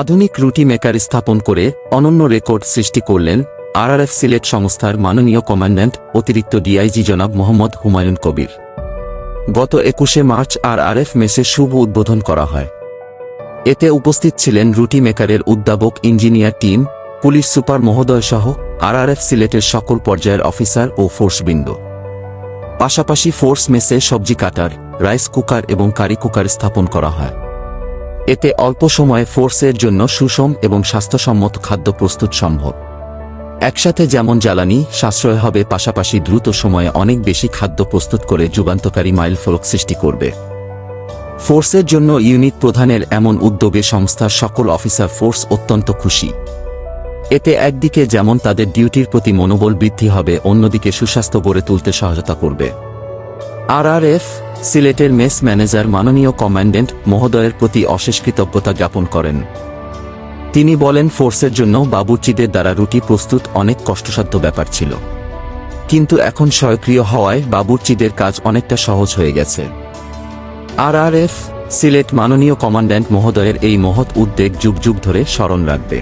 আধুনিক রুটি মেকার স্থাপন করে অনন্য রেকর্ড সৃষ্টি করলেন আরআরএফ সিলেট সংস্থার মাননীয় কমান্ড্যান্ট অতিরিক্ত ডিআইজি জনাব মোহাম্মদ হুমায়ুন কবির। গত ২১শে মার্চ আরআরএফ মেসের শুভ উদ্বোধন করা হয়। এতে উপস্থিত ছিলেন রুটি মেকারের উদ্ভাবক ইঞ্জিনিয়ার টিম, পুলিশ সুপার মহোদয় সহ আরআরএফ সিলেটের সকল পর্যায়ের অফিসার ও ফোর্সবৃন্দ। পাশাপাশি ফোর্স মেসে সবজি কাটার, রাইস কুকার এবং কারি কুকার স্থাপন করা হয়। এতে অল্প সময়ে ফোর্সের জন্য সুষম এবং স্বাস্থ্যসম্মত খাদ্য প্রস্তুত সম্ভব। একসাথে যেমন জ্বালানি সাশ্রয় হবে, পাশাপাশি দ্রুত সময়ে অনেক বেশি খাদ্য প্রস্তুত করে যুগান্তকারী মাইলফলক সৃষ্টি করবে। ফোর্সের জন্য ইউনিট প্রধানের এমন উদ্যোগে সংস্থার সকল অফিসার ফোর্স অত্যন্ত খুশি। এতে একদিকে যেমন তাদের ডিউটির প্রতি মনোবল বৃদ্ধি হবে, অন্যদিকে সুস্বাস্থ্য গড়ে তুলতে সহায়তা করবে। আরআরএফ সিলেটের মেস ম্যানেজার মাননীয় কমান্ড্যান্ট মহোদয়ের প্রতি অশেষ কৃতজ্ঞতা জ্ঞাপন করেন। তিনি বলেন, ফোর্সের জন্য বাবুর্চিদের দ্বারা রুটি প্রস্তুত অনেক কষ্টসাধ্য ব্যাপার ছিল, কিন্তু এখন স্বয়ংক্রিয় হওয়ায় বাবুর্চিদের কাজ অনেকটা সহজ হয়ে গেছে। আরআরএফ সিলেট মাননীয় কমান্ড্যান্ট মহোদয়ের এই মহৎ উদ্যোগ যুগ যুগ ধরে স্মরণ রাখবে।